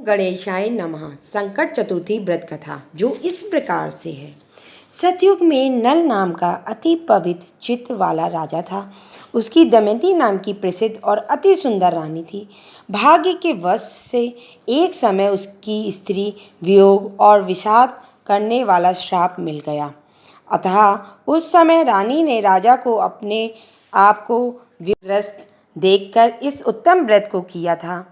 गणेशाय नमः। संकट चतुर्थी व्रत कथा जो इस प्रकार से है। सतयुग में नल नाम का अति पवित्र चित्त वाला राजा था। उसकी दमयंती नाम की प्रसिद्ध और अति सुंदर रानी थी। भाग्य के वश से एक समय उसकी स्त्री वियोग और विषाद करने वाला श्राप मिल गया। अतः उस समय रानी ने राजा को अपने आप को विग्रस्त देखकर इस उत्तम व्रत को किया था।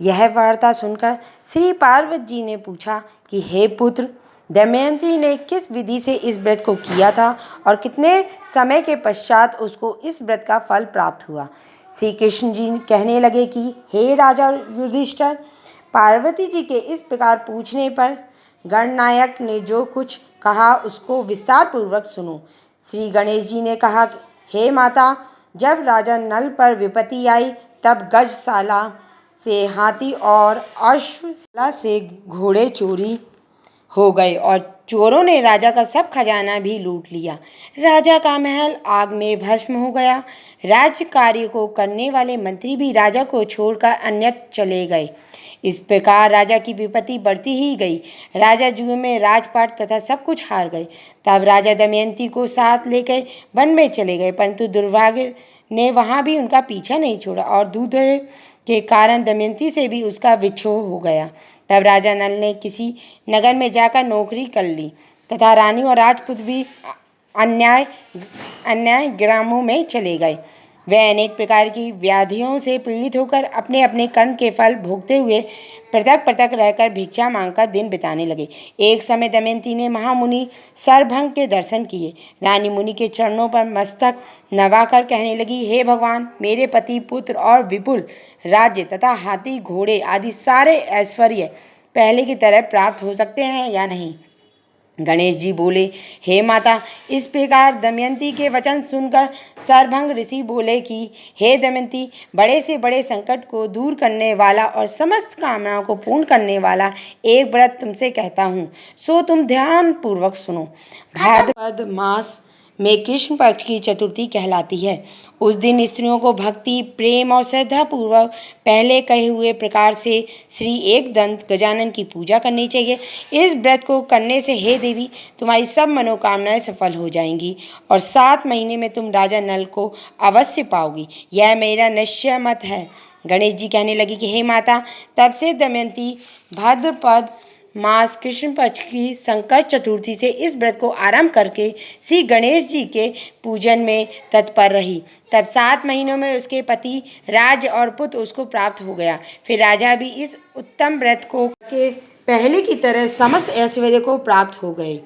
यह वार्ता सुनकर श्री पार्वती जी ने पूछा कि हे पुत्र, दमयंती ने किस विधि से इस व्रत को किया था और कितने समय के पश्चात उसको इस व्रत का फल प्राप्त हुआ। श्री कृष्ण जी कहने लगे कि हे राजा युधिष्ठिर, पार्वती जी के इस प्रकार पूछने पर गणनायक ने जो कुछ कहा उसको विस्तार पूर्वक सुनो। श्री गणेश जी ने कहा, हे माता, जब राजा नल पर विपत्ति आई तब गजशाला से हाथी और अश्वशाला से घोड़े चोरी हो गए और चोरों ने राजा का सब खजाना भी लूट लिया। राजा का महल आग में भस्म हो गया। राज्य कार्य को करने वाले मंत्री भी राजा को छोड़कर अन्यत्र चले गए। इस प्रकार राजा की विपत्ति बढ़ती ही गई। राजा जुए में राजपाट तथा सब कुछ हार गए। तब राजा दमयंती को साथ लेकर वन में चले गए, परंतु दुर्भाग्य ने वहाँ भी उनका पीछा नहीं छोड़ा और दूध के कारण दमयंती से भी उसका विच्छोह हो गया। तब राजा नल ने किसी नगर में जाकर नौकरी कर ली तथा रानी और राजपूत भी अन्याय ग्रामों में चले गए। वे अनेक प्रकार की व्याधियों से पीड़ित होकर अपने अपने कर्म के फल भोगते हुए पृथक पृथक रहकर भिक्षा मांगकर दिन बिताने लगे। एक समय दमयंती ने महामुनि सरभंग के दर्शन किए। रानी मुनि के चरणों पर मस्तक नवाकर कहने लगी, हे भगवान, मेरे पति, पुत्र और विपुल राज्य तथा हाथी घोड़े आदि सारे ऐश्वर्य पहले की तरह प्राप्त हो सकते हैं या नहीं। गणेश जी बोले, हे माता, इस प्रकार दमयंती के वचन सुनकर सरभंग ऋषि बोले कि हे दमयंती, बड़े से बड़े संकट को दूर करने वाला और समस्त कामनाओं को पूर्ण करने वाला एक व्रत तुमसे कहता हूँ, सो तुम ध्यान पूर्वक सुनो। भाद्रपद मास में कृष्ण पक्ष की चतुर्थी कहलाती है। उस दिन स्त्रियों को भक्ति, प्रेम और श्रद्धा पूर्वक पहले कहे हुए प्रकार से श्री एक दंत गजानन की पूजा करनी चाहिए। इस व्रत को करने से हे देवी, तुम्हारी सब मनोकामनाएं सफल हो जाएंगी और 7 महीने में तुम राजा नल को अवश्य पाओगी। यह मेरा निश्चय मत है। गणेश जी कहने लगी कि हे माता, तब से दमयंती भाद्रपद मास कृष्ण पक्ष की संकट चतुर्थी से इस व्रत को आरंभ करके श्री गणेश जी के पूजन में तत्पर रही। तब 7 महीनों में उसके पति, राज्य और पुत्र उसको प्राप्त हो गया। फिर राजा भी इस उत्तम व्रत को के पहले की तरह समस्त ऐश्वर्य को प्राप्त हो गए।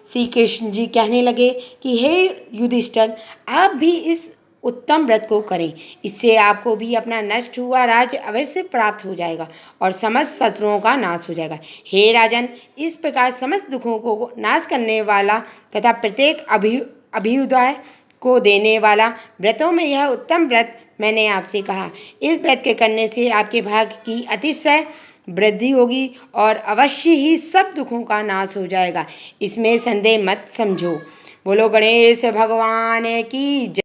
श्री कृष्ण जी कहने लगे कि हे युधिष्ठिर, आप भी इस उत्तम व्रत को करें। इससे आपको भी अपना नष्ट हुआ राज्य अवश्य प्राप्त हो जाएगा और समस्त शत्रुओं का नाश हो जाएगा। हे राजन, इस प्रकार समस्त दुखों को नाश करने वाला तथा प्रत्येक अभ्युदय को देने वाला व्रतों में यह उत्तम व्रत मैंने आपसे कहा। इस व्रत के करने से आपके भाग्य की अतिशय वृद्धि होगी और अवश्य ही सब दुखों का नाश हो जाएगा। इसमें संदेह मत समझो। बोलो गणेश भगवान की जय।